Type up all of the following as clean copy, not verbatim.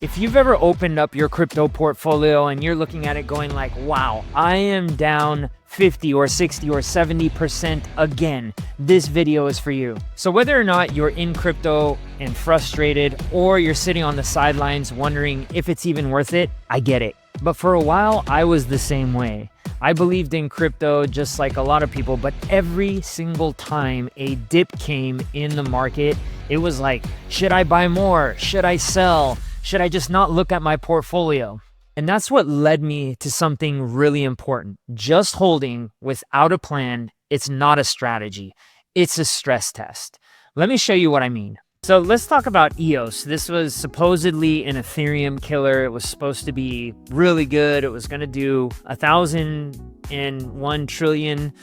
If you've ever opened up your crypto portfolio and you're looking at it going like, wow, I am down 50 or 60 or 70% again, this video is for you. So whether or not you're in crypto and frustrated, or you're sitting on the sidelines wondering if it's even worth it, I get it. But for a while, I was the same way. I believed in crypto just like a lot of people, but every single time a dip came in the market, it was like, should I buy more? Should I sell? Should I just not look at my portfolio? And that's what led me to something really important. Just holding without a plan, it's not a strategy. It's a stress test. Let me show you what I mean. So let's talk about EOS. This was supposedly an Ethereum killer. It was supposed to be really good. It was going to do 1,001 trillion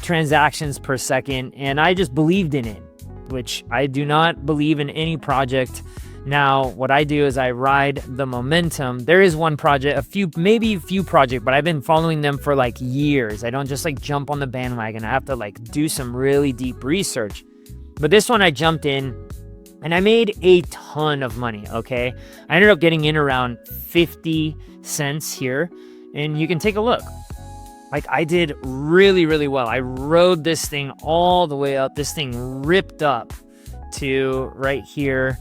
transactions per second. And I just believed in it, which I do not believe in any project. Now, what I do is I ride the momentum. There is one project, maybe a few projects, but I've been following them for like years. I don't just like jump on the bandwagon. I have to like do some really deep research. But this one I jumped in and I made a ton of money, okay? I ended up getting in around 50 cents here, and you can take a look. Like, I did really, really well. I rode this thing all the way up. This thing ripped up to right here.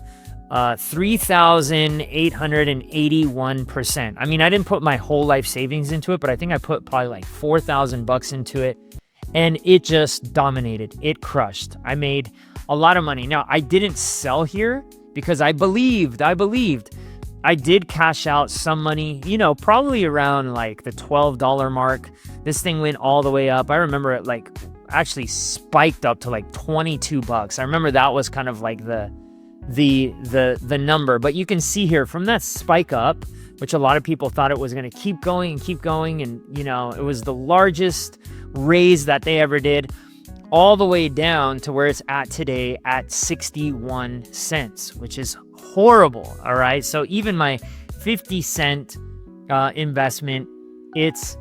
3,881%. I mean, I didn't put my whole life savings into it, but I think I put probably like 4,000 bucks into it, and it just dominated. It crushed. I made a lot of money. Now, I didn't sell here because I believed. I did cash out some money, you know, probably around like the $12 mark. This thing went all the way up. I remember it like actually spiked up to like 22 bucks. I remember that was kind of like the number, but you can see here from that spike up, which a lot of people thought it was going to keep going, and you know, it was the largest raise that they ever did, all the way down to where it's at today at 61 cents, which is horrible. All right, so even my 50-cent investment, it's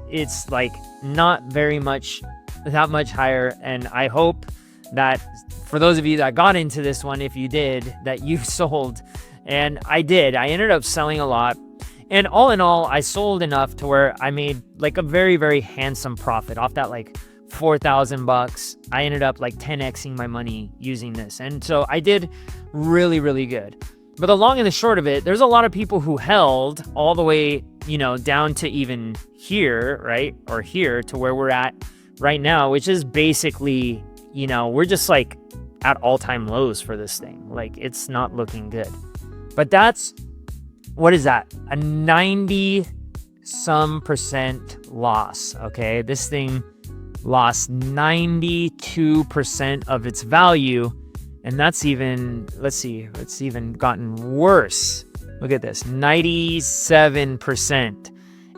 like not very much, that much higher. And I hope that for those of you that got into this one, if you did, that you sold. And I did. I ended up selling a lot. And all in all, I sold enough to where I made like a very, very handsome profit off that like 4,000 bucks. I ended up like 10xing my money using this. And so I did really, really good. But the long and the short of it, there's a lot of people who held all the way, you know, down to even here, right? Or here to where we're at right now, which is basically, you know, we're just like at all-time lows for this thing. Like, it's not looking good. But that's, what is that? A 90-some% loss, okay? This thing lost 92% of its value. And that's even, let's see, it's even gotten worse. Look at this, 97%.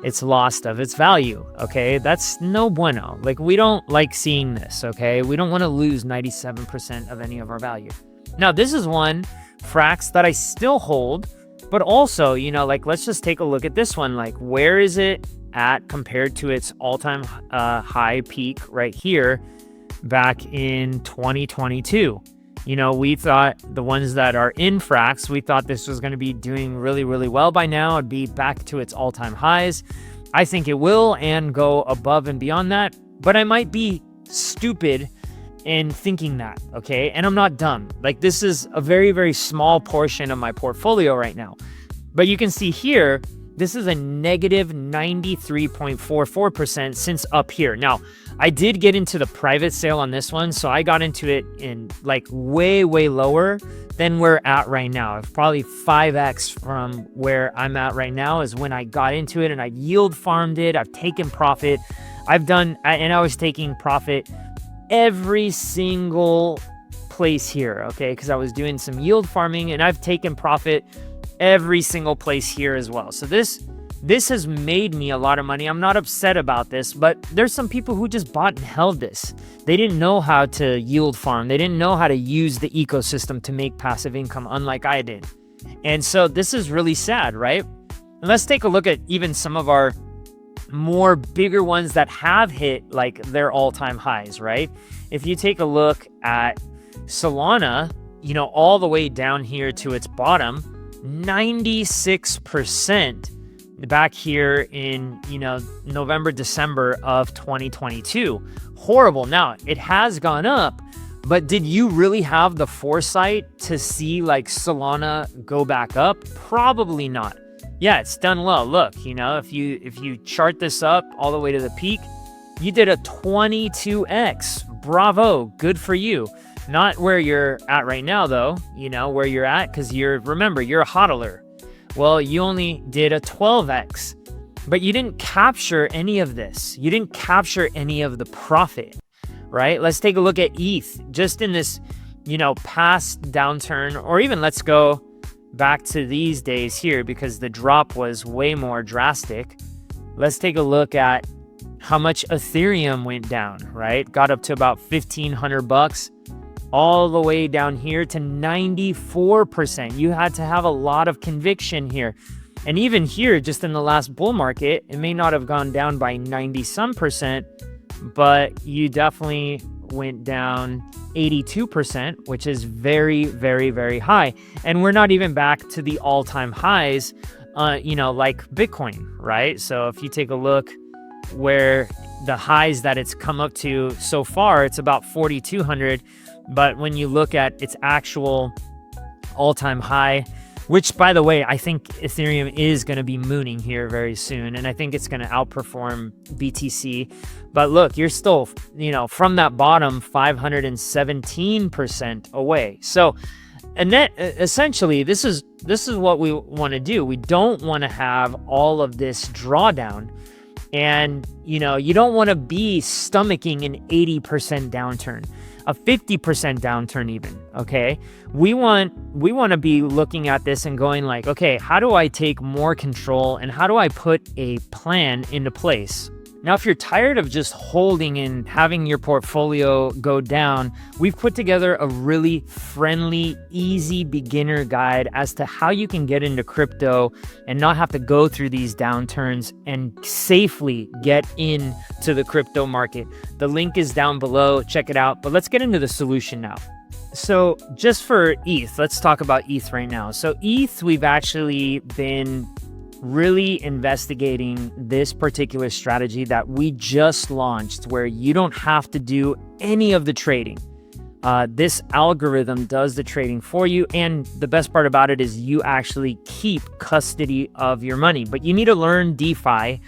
It's lost of its value, okay? That's no bueno. Like, we don't like seeing this, okay? We don't want to lose 97% of any of our value. Now, this is one Frax that I still hold, but also, you know, like, let's just take a look at this one. Like, where is it at compared to its all-time high peak right here back in 2022? You know, we thought the ones that are in Frax, we thought this was going to be doing really, really well by now. It'd be back to its all-time highs. I think it will, and go above and beyond that. But I might be stupid in thinking that, okay? And I'm not dumb. Like, this is a very, very small portion of my portfolio right now. But you can see here, this is a negative 93.44% since up here. Now, I did get into the private sale on this one, so I got into it in like way, way lower than we're at right now. Probably 5x from where I'm at right now is when I got into it, and I yield farmed it. I've taken profit. And I was taking profit every single place here, okay? Because I was doing some yield farming, and I've taken profit every single place here as well. So this has made me a lot of money. I'm not upset about this, but there's some people who just bought and held this. They didn't know how to yield farm. They didn't know how to use the ecosystem to make passive income, unlike I did. And so this is really sad, right? And let's take a look at even some of our more bigger ones that have hit like their all-time highs, right? If you take a look at Solana, you know, all the way down here to its bottom, 96% back here in, November, December of 2022. Horrible. Now, it has gone up, but did you really have the foresight to see like Solana go back up? Probably not. Yeah, it's done well. Look, if you chart this up all the way to the peak, you did a 22x. Bravo. Good for you. Not where you're at right now, though, where you're at, because remember, you're a hodler. Well, you only did a 12x, but you didn't capture any of this. You didn't capture any of the profit, right? Let's take a look at ETH just in this, past downturn, or even let's go back to these days here because the drop was way more drastic. Let's take a look at how much Ethereum went down, right? Got up to about $1,500, all the way down here to 94%. You had to have a lot of conviction here. And even here, just in the last bull market, it may not have gone down by 90-some%, but you definitely went down 82%, which is very, very, very high. And we're not even back to the all-time highs, like Bitcoin, right? So if you take a look where the highs that it's come up to so far, it's about 4,200. But when you look at its actual all-time high, which, by the way, I think Ethereum is going to be mooning here very soon, and I think it's going to outperform BTC. But look, you're still, from that bottom, 517% away. So, and then essentially, this is what we want to do. We don't want to have all of this drawdown. And, you don't want to be stomaching an 80% downturn, a 50% downturn even, okay? We want to be looking at this and going like, okay, how do I take more control and how do I put a plan into place? Now, if you're tired of just holding and having your portfolio go down, we've put together a really friendly, easy beginner guide as to how you can get into crypto and not have to go through these downturns and safely get into the crypto market. The link is down below. Check it out. But let's get into the solution now. So just for ETH, let's talk about ETH right now. So ETH, we've actually been really investigating this particular strategy that we just launched where you don't have to do any of the trading. This algorithm does the trading for you. And the best part about it is you actually keep custody of your money. But you need to learn DeFi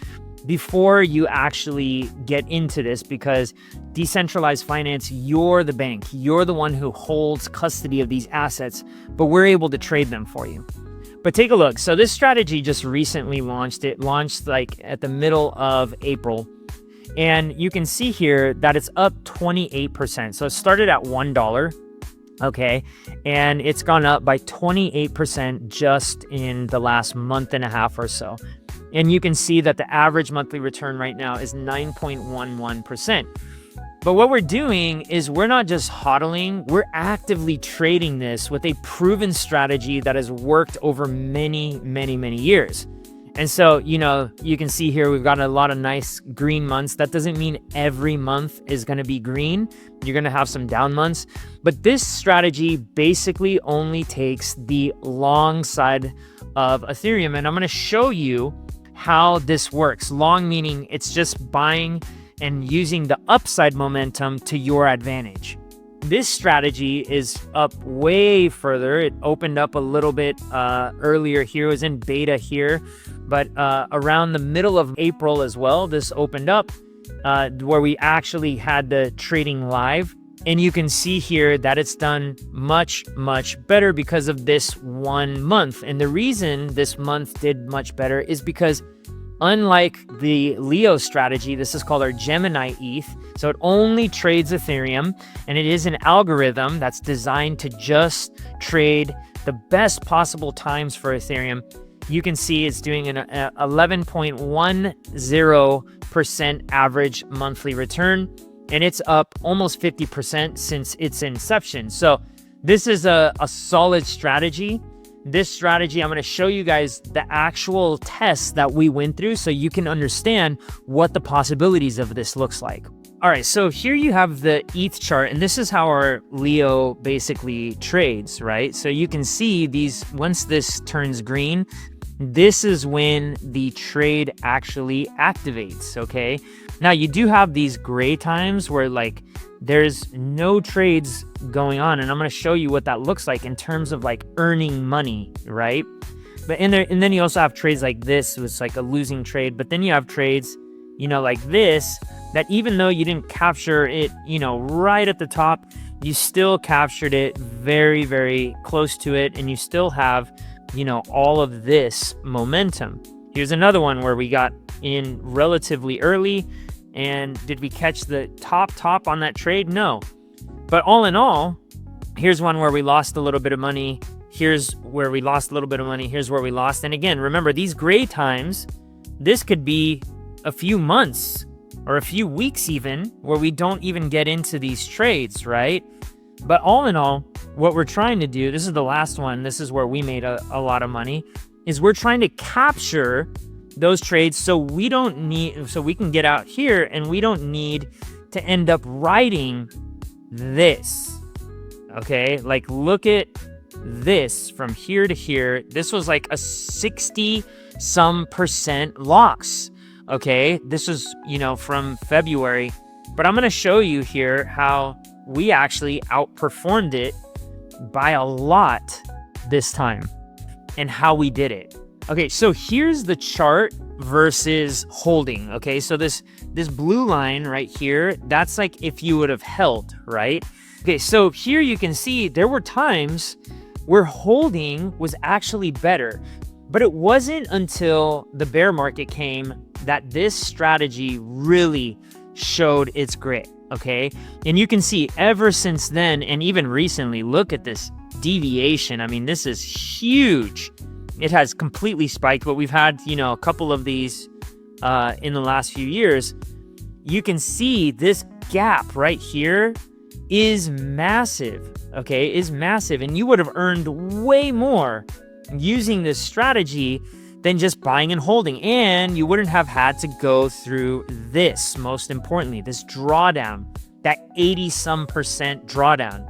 before you actually get into this, because decentralized finance, you're the bank. You're the one who holds custody of these assets, but we're able to trade them for you. But take a look. So this strategy just recently launched. It launched like at the middle of April. And you can see here that it's up 28%. So it started at $1, okay? And it's gone up by 28% just in the last month and a half or so. And you can see that the average monthly return right now is 9.11%. But what we're doing is we're not just hodling, we're actively trading this with a proven strategy that has worked over many, many, many years. And so, you can see here, we've got a lot of nice green months. That doesn't mean every month is going to be green. You're going to have some down months. But this strategy basically only takes the long side of Ethereum. And I'm going to show you how this works. Long meaning it's just buying and using the upside momentum to your advantage. This strategy is up way further. It opened up a little bit earlier here. It was in beta here, but around the middle of April as well, this opened up where we actually had the trading live. And you can see here that it's done much, much better because of this 1 month. And the reason this month did much better is because unlike the Leo strategy, this is called our Gemini ETH. So it only trades Ethereum, and it is an algorithm that's designed to just trade the best possible times for Ethereum. You can see it's doing an 11.10% average monthly return, and it's up almost 50% since its inception. So this is a solid strategy. This strategy, I'm going to show you guys the actual tests that we went through so you can understand what the possibilities of this looks like. All right, so here you have the ETH chart, and this is how our Leo basically trades, right? So you can see these, once this turns green, this is when the trade actually activates, okay? Now you do have these gray times where like there's no trades going on, and I'm gonna show you what that looks like in terms of like earning money, right? But and then you also have trades like this, was like a losing trade, but then you have trades, you know, like this, that even though you didn't capture it, you know, right at the top, you still captured it very, very close to it, and you still have, you know, all of this momentum. Here's another one where we got in relatively early, and did we catch the top on that trade? No. But all in all, here's one where we lost a little bit of money. Here's where we lost a little bit of money. Here's where we lost. And again, remember, these gray times, this could be a few months or a few weeks even, where we don't even get into these trades, right? But all in all, what we're trying to do, this is the last one, this is where we made a lot of money, is we're trying to capture those trades so we can get out here and we don't need to end up writing this, okay? Like, look at this from here to here. This was like a 60-some% loss. Okay, this is, you know, from February, but I'm going to show you here how we actually outperformed it by a lot this time and how we did it. Okay, so here's the chart versus holding. Okay, so this blue line right here, that's like if you would have held, right? Okay, so here you can see there were times where holding was actually better, but it wasn't until the bear market came that this strategy really showed its grit, okay? And you can see ever since then, and even recently, look at this deviation. I mean, this is huge. It has completely spiked, but we've had, you know, a couple of these in the last few years. You can see this gap right here is massive, okay? Is massive, and you would have earned way more using this strategy than just buying and holding. And you wouldn't have had to go through this, most importantly, this drawdown, that 80-some% drawdown.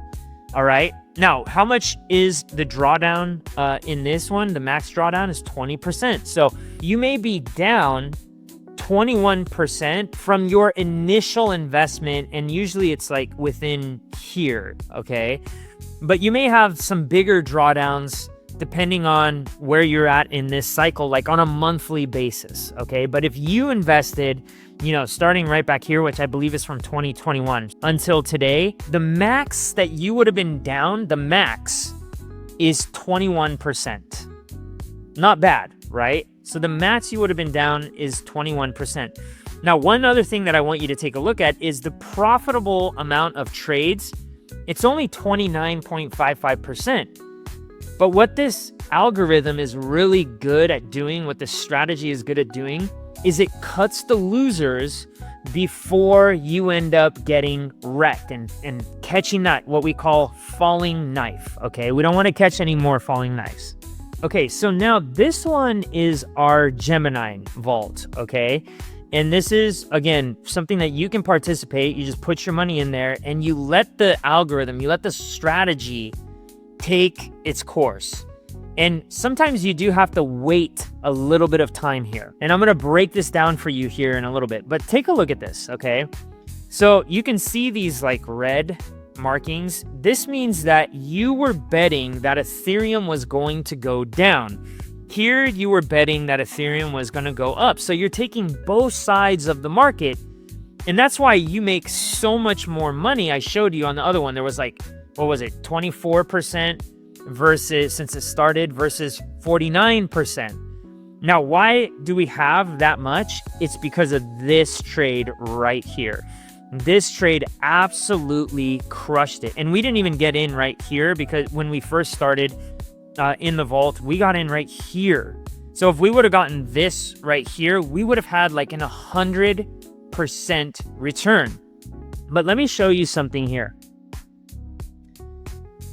All right. Now, how much is the drawdown in this one? The max drawdown is 20%. So you may be down 21% from your initial investment, and usually it's like within here, okay? But you may have some bigger drawdowns depending on where you're at in this cycle, like on a monthly basis, okay? But if you invested, you know, starting right back here, which I believe is from 2021 until today, the max that you would have been down, the max is 21%. Not bad, right? So the max you would have been down is 21%. Now, one other thing that I want you to take a look at is the profitable amount of trades. It's only 29.55%. But what this algorithm is really good at doing, what this strategy is good at doing, is it cuts the losers before you end up getting wrecked and catching that, what we call falling knife, okay? We don't want to catch any more falling knives. Okay, so now this one is our Gemini Vault, okay? And this is, again, something that you can participate. You just put your money in there and you let the algorithm, you let the strategy take its course. And sometimes you do have to wait a little bit of time here. And I'm going to break this down for you here in a little bit, but take a look at this, okay? So you can see these like red markings. This means that you were betting that Ethereum was going to go down. Here you were betting that Ethereum was going to go up. So you're taking both sides of the market. And that's why you make so much more money. I showed you on the other one, there was like, what was it, 24% versus, since it started, versus 49%. Now, why do we have that much? It's because of this trade right here. This trade absolutely crushed it. And we didn't even get in right here because when we first started in the vault, we got in right here. So if we would have gotten this right here, we would have had like an 100% return. But let me show you something here.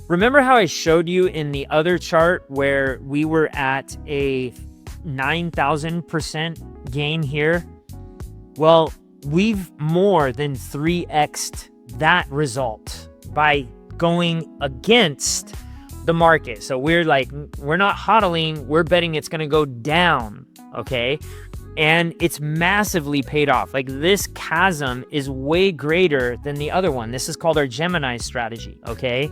Remember how I showed you in the other chart where we were at a 9,000% gain here? Well, we've more than 3x'd that result by going against the market. So we're not hodling, we're betting it's going to go down, okay? And it's massively paid off. Like, this chasm is way greater than the other one. This is called our Gemini strategy, okay?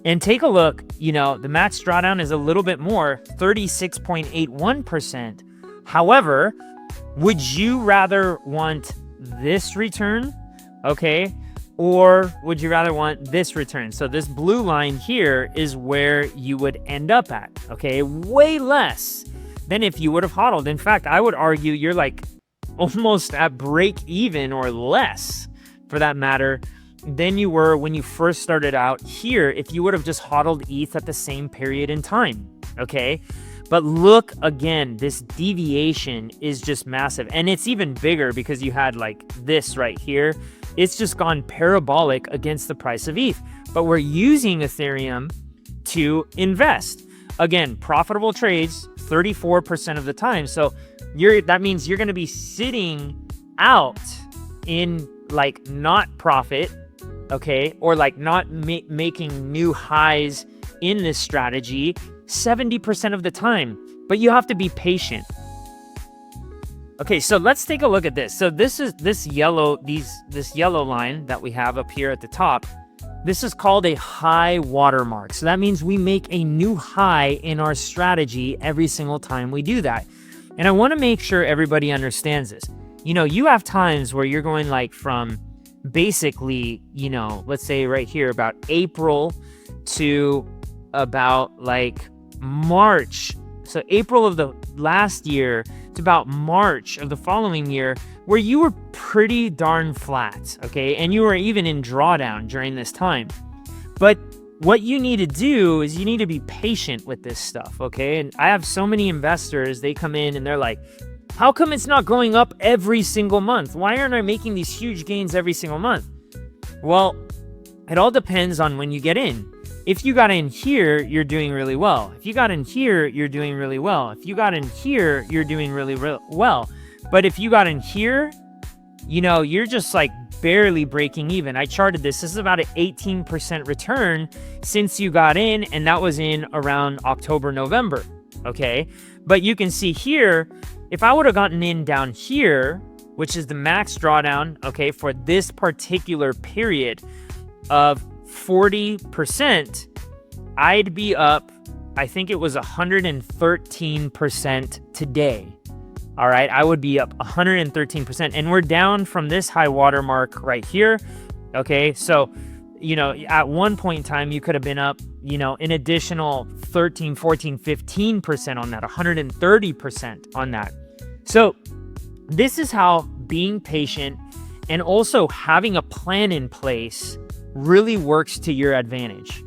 And take a look, the max drawdown is a little bit more, 36.81%. However, would you rather want this return, okay? Or would you rather want this return? So this blue line here is where you would end up at, okay? Way less than if you would have hodled. In fact, I would argue you're like almost at break even or less, for that matter, than you were when you first started out here if you would have just hodled ETH at the same period in time, okay? But look again, this deviation is just massive. And it's even bigger because you had like this right here. It's just gone parabolic against the price of ETH. But we're using Ethereum to invest. Again, profitable trades 34% of the time. So that means you're going to be sitting out in like not profit, okay? Or like not making new highs in this strategy 70% of the time, but you have to be patient. Okay, so let's take a look at this. So this is this yellow line that we have up here at the top. This is called a high watermark. So that means we make a new high in our strategy every single time we do that. And I want to make sure everybody understands this. You have times where you're going like from basically, let's say right here about April to about like March. So April of the last year to about March of the following year, where you were pretty darn flat, okay? And you were even in drawdown during this time. But what you need to do is you need to be patient with this stuff, okay? And I have so many investors, they come in and they're like, how come it's not going up every single month? Why aren't I making these huge gains every single month? Well, it all depends on when you get in. If you got in here, you're doing really well. If you got in here, you're doing really well. If you got in here, you're doing really well. But if you got in here, you're just like barely breaking even. I charted this. This is about an 18% return since you got in, and that was in around October, November, okay? But you can see here, if I would have gotten in down here, which is the max drawdown, okay, for this particular period of 40%, I'd be up, I think it was 113% today. All right, I would be up 113%, and we're down from this high watermark right here. Okay, so at one point in time you could have been up an additional 13, 14, 15% on that, 130% on that. So this is how being patient and also having a plan in place really works to your advantage.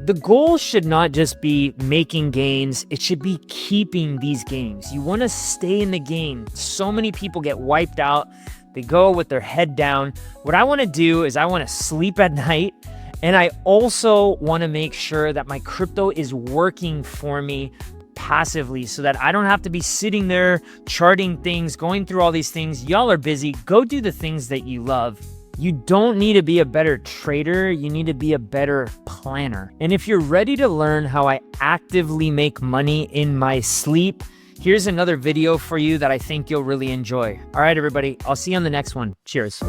The goal should not just be making gains, it should be keeping these gains. You want to stay in the game. So many people get wiped out. They go with their head down. What I want to do is I want to sleep at night, and I also want to make sure that my crypto is working for me passively so that I don't have to be sitting there charting things, going through all these things. Y'all are busy. Go do the things that you love. You don't need to be a better trader, you need to be a better planner. And if you're ready to learn how I actively make money in my sleep, here's another video for you that I think you'll really enjoy. All right, everybody, I'll see you on the next one. Cheers.